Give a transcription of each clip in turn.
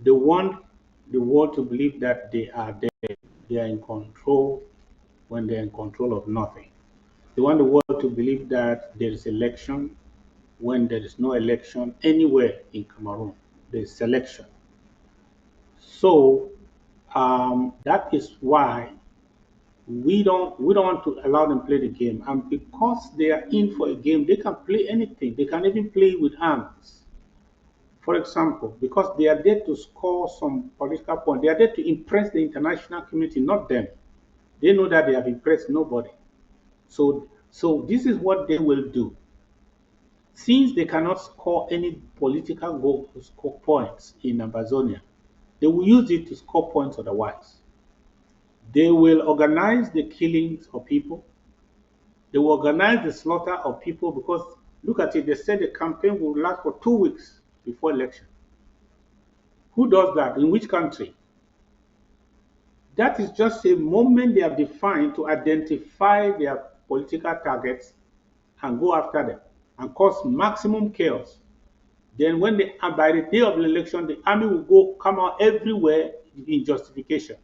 They want the world to believe that they are there, they are in control when they're in control of nothing. They want the world to believe that there is election when there is no election anywhere in Cameroon. There is selection. So that is why we don't want to allow them play the game. And because they are in for a game, they can play anything. They can even play with arms. For example, because they are there to score some political point. They are there to impress the international community, not them. They know that they have impressed nobody. So this is what they will do. Since they cannot score any political goal to score points in Amazonia, they will use it to score points otherwise. They will organize the killings of people. They will organize the slaughter of people because look at it, they said the campaign will last for 2 weeks before election. Who does that? In which country? That is just a moment they have defined to identify their political targets and go after them and cause maximum chaos. Then when by the day of the election, the army will go come out everywhere in justification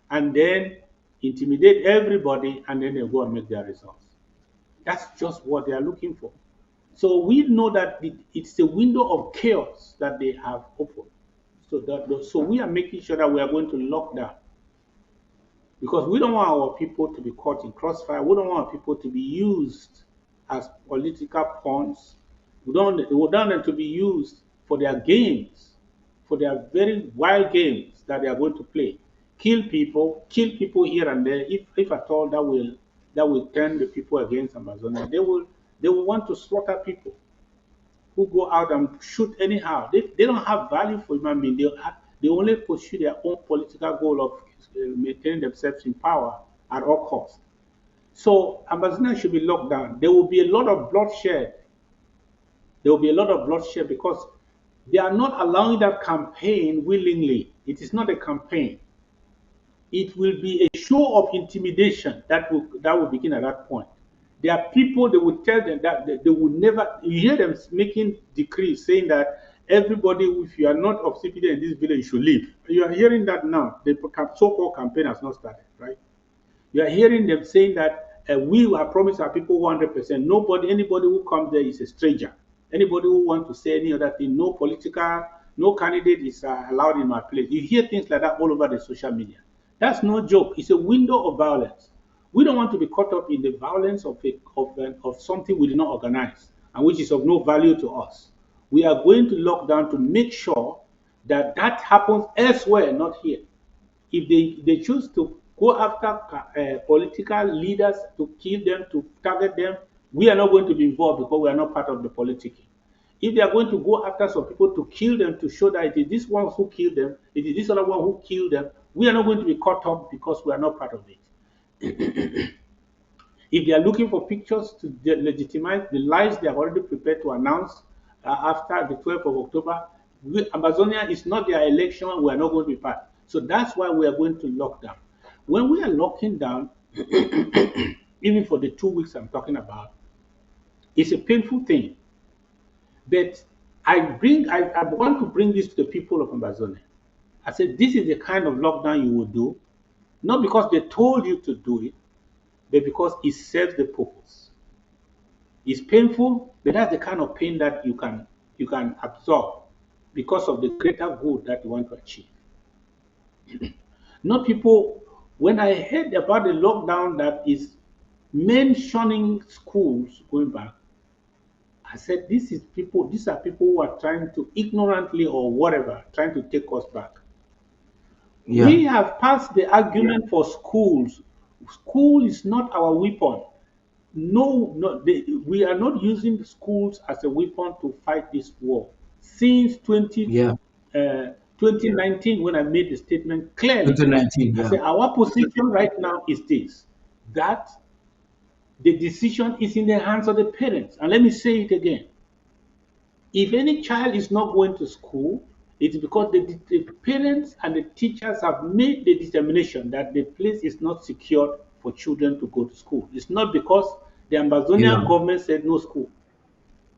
and then intimidate everybody and then they go and make their results. That's just what they are looking for. So we know that it's a window of chaos that they have opened. So we are making sure that we are going to lock down because we don't want our people to be caught in crossfire. We don't want our people to be used as political pawns. We don't want them to be used for their games, for their very wild games that they are going to play. Kill people here and there. If at all that will turn the people against Amazonia, they will want to slaughter people who go out and shoot anyhow. They don't have value for human beings. They only pursue their own political goal of maintaining themselves in power at all costs. So Amazonia should be locked down. There will be a lot of bloodshed. There will be a lot of bloodshed because they are not allowing that campaign willingly. It is not a campaign. It will be a show of intimidation that will begin at that point. There are people they will tell them that they will never. You hear them making decrees saying that everybody, if you are not of CPD in this village, you should leave. You are hearing that now. The so-called campaign has not started, right? You are hearing them saying that we have promised our people 100%. Anybody who comes there is a stranger. Anybody who wants to say any other thing, no candidate is allowed in my place. You hear things like that all over the social media. That's no joke. It's a window of violence. We don't want to be caught up in the violence of something we did not organize and which is of no value to us. We are going to lock down to make sure that that happens elsewhere, not here. If they choose to go after political leaders to kill them, to target them, we are not going to be involved because we are not part of the politicking. If they are going to go after some people to kill them to show that it is this one who killed them, it is this other one who killed them, we are not going to be caught up because we are not part of it. If they are looking for pictures to legitimize the lies they have already prepared to announce after the 12th of October, Amazonia is not their election, we are not going to be part. So that's why we are going to lock down. When we are locking down, even for the 2 weeks I'm talking about, it's a painful thing. But I want to bring this to the people of Amazonia. I said, this is the kind of lockdown you will do, not because they told you to do it, but because it serves the purpose. It's painful, but that's the kind of pain that you can absorb because of the greater good that you want to achieve. Not people. When I heard about the lockdown that is mentioning schools going back, I said, these are people who are trying to ignorantly or whatever, trying to take us back. Yeah. We have passed the argument for schools. School is not our weapon. No, no, we are not using the schools as a weapon to fight this war. Since Yeah. 2019, when I made the statement clearly, 2019. I Yeah. said our position right now is this, that the decision is in the hands of the parents. And let me say it again. If any child is not going to school, it's because the parents and the teachers have made the determination that the place is not secured for children to go to school. It's not because the Yeah. Amazonian government said no school.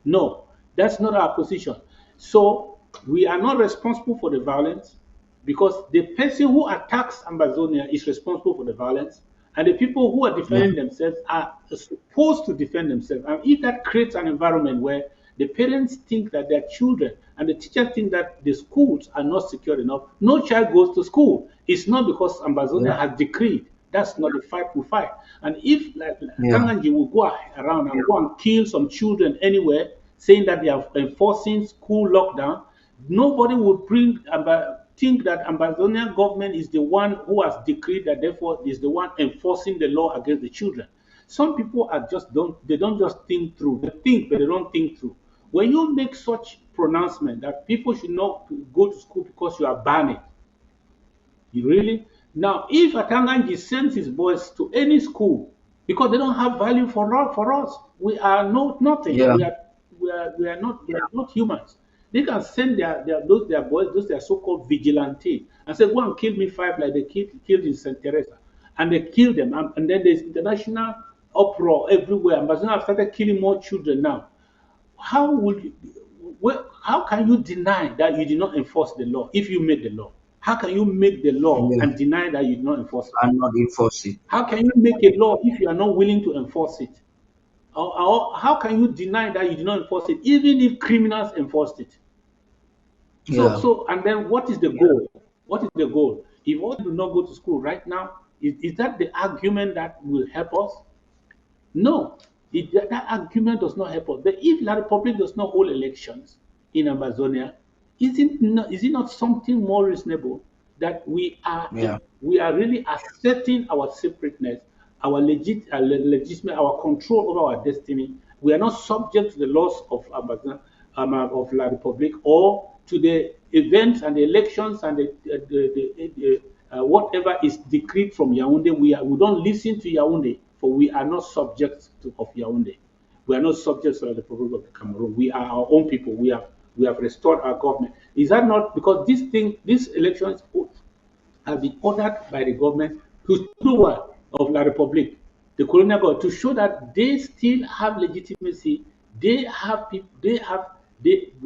No, that's not our position. So we are not responsible for the violence. because the person who attacks Amazonia is responsible for the violence, and the people who are Yeah. defending themselves are supposed to defend themselves. And if that creates an environment where the parents think that their children and the teachers think that the schools are not secure enough, no child goes to school. It's not because Amazonia Yeah. has decreed. That's not the fight we fight. And if like Yeah. Kanganji will go around and go and kill some children anywhere, saying that they are enforcing school lockdown, nobody would think that Ambazonian government is the one who has decreed that, therefore is the one enforcing the law against the children. Some people are just don't just think through. They think, but they don't think through. When you make such pronouncement that people should not go to school because you are banning, you really? Now, if Atanganji sends his boys to any school because they don't have value for us, we are nothing. Yeah. We are not humans. They can send their boys, those their so-called vigilante, and say, go and kill me five like they killed in St. Teresa. And they kill them. And then there's international uproar everywhere. Amazon have started killing more children now. How would you, how can you deny that you did not enforce the law if you made the law? How can you make the law Yeah. and deny that you did not enforce it? And not enforce it. How can you make a law if you are not willing to enforce it? Or how can you deny that you did not enforce it, even if criminals enforced it? Yeah. And then what is the goal? What is the goal? If all do not go to school right now, is that the argument that will help us? No, that argument does not help us. But if La Republic does not hold elections in Amazonia, is it not something more reasonable that Yeah. we are really asserting our separateness, legitimate, our control over our destiny? We are not subject to the laws of Amazonia, of La Republic, or to the events and the elections and whatever is decreed from Yaoundé. We don't listen to Yaoundé, for we are not subjects of Yaoundé. We are not subjects of the Republic of Cameroon. We are our own people. We have restored our government. Is that not because these elections have been ordered by the government to do what of La Republic, the colonial government, to show that they still have legitimacy. They have people.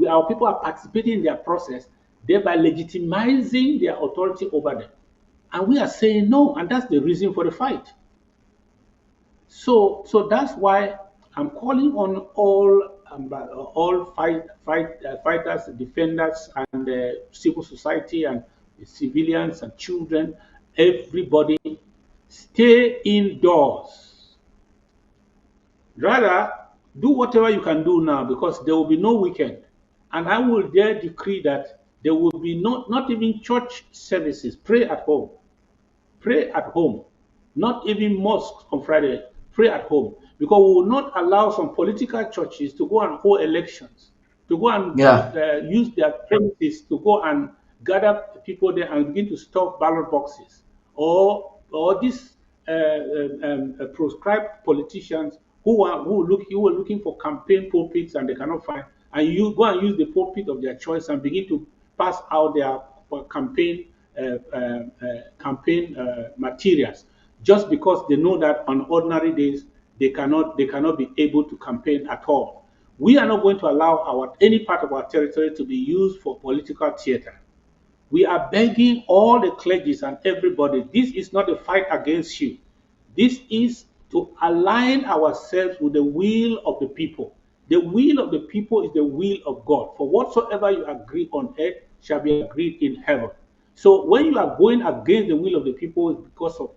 Our people are participating in their process, thereby legitimizing their authority over them. And we are saying no, and that's the reason for the fight. So that's why I'm calling on all fighters, defenders, and civil society and civilians and children, everybody, stay indoors. Rather, do whatever you can do now because there will be no weekend, and I will dare decree that there will be not even church services. Pray at home. Pray at home, not even mosques on Friday. Pray at home because we will not allow some political churches to go and hold elections, to go and Yeah. use their premises to go and gather people there and begin to stuff ballot boxes, or these proscribed politicians who are looking for campaign pulpits and they cannot find, and you go and use the pulpit of their choice and begin to pass out their campaign materials just because they know that on ordinary days they cannot be able to campaign at all. We are not going to allow any part of our territory to be used for political theater. We are begging all the clergies and everybody, this is not a fight against you. This is to align ourselves with the will of the people. The will of the people is the will of God. For whatsoever you agree on earth shall be agreed in heaven. So when you are going against the will of the people, it's because of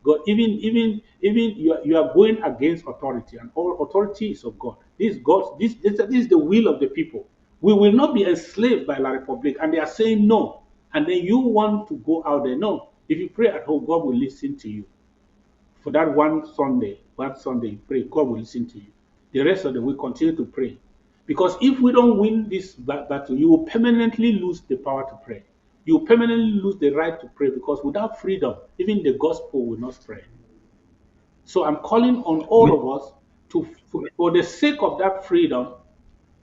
God, even you are going against authority, and all authority is of God. This is the will of the people. We will not be enslaved by La Republic, and they are saying no. And then you want to go out there. No. If you pray at home, God will listen to you. For that one Sunday you pray, God will listen to you. The rest of the week, continue to pray. Because if we don't win this battle, you will permanently lose the power to pray. You will permanently lose the right to pray because without freedom, even the gospel will not spread. So I'm calling on all of us to, for the sake of that freedom,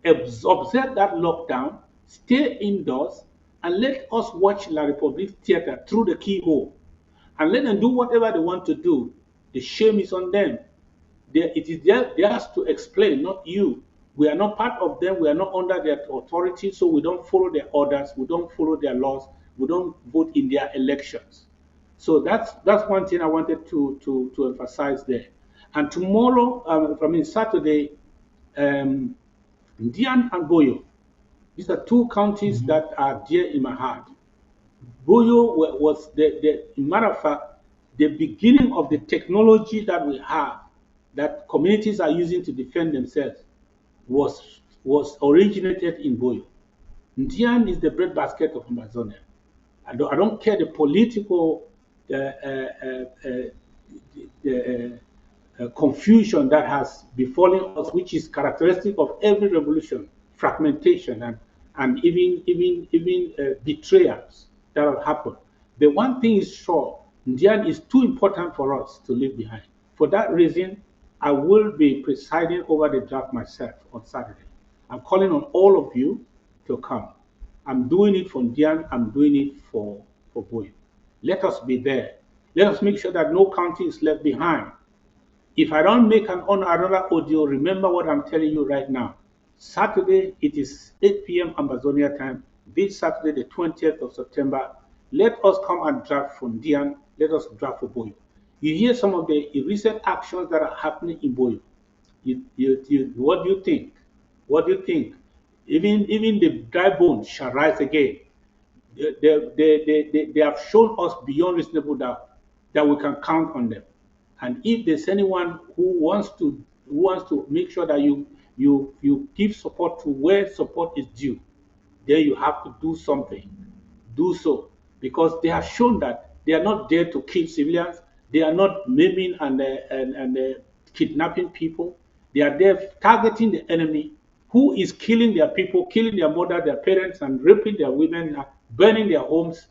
observe that lockdown, stay indoors, and let us watch La Republique Theatre through the keyhole. And let them do whatever they want to do. The shame is on them. It is theirs to explain, not you. We are not part of them. We are not under their authority, so we don't follow their orders. We don't follow their laws. We don't vote in their elections. So that's one thing I wanted to emphasize there. And tomorrow, I mean Saturday, um, Ndian and Boyo. These are two counties Mhm. that are dear in my heart. Boyo was matter of fact, the beginning of the technology that we have that communities are using to defend themselves was originated in Boyo. Ndian is the breadbasket of Amazonia. I don't care the political confusion that has befallen us, which is characteristic of every revolution, fragmentation and even betrayals that have happened. The one thing is sure, Ndian is too important for us to leave behind. For that reason, I will be presiding over the draft myself on Saturday. I'm calling on all of you to come. I'm doing it for Ndian, I'm doing it for Boy. Let us be there. Let us make sure that no county is left behind. If I don't make another audio, remember what I'm telling you right now. Saturday, it is 8 p.m. Amazonia time. This Saturday, the 20th of September, let us come and draft for Dian. Let us draft for Boyo. You hear some of the recent actions that are happening in Boyo. What do you think? What do you think? Even the dry bones shall rise again. They have shown us beyond reasonable doubt that we can count on them. And if there's anyone who wants to make sure that you give support to where support is due, then you have to do something. Do so because they have shown that they are not there to kill civilians. They are not maiming and kidnapping people. They are there targeting the enemy who is killing their people, killing their mother, their parents, and raping their women, burning their homes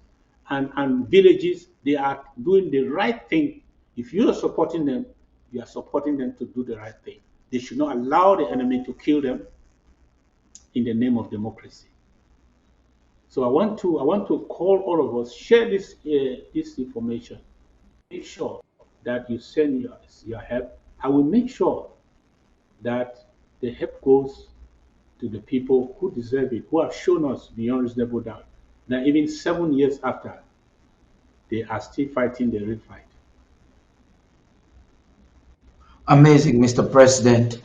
and villages. They are doing the right thing. If you are supporting them, you are supporting them to do the right thing. They should not allow the enemy to kill them in the name of democracy. So I want to call all of us, share this information. Make sure that you send your help. I will make sure that the help goes to the people who deserve it, who have shown us beyond reasonable doubt that even 7 years after, they are still fighting the real fight. Amazing, Mr. President.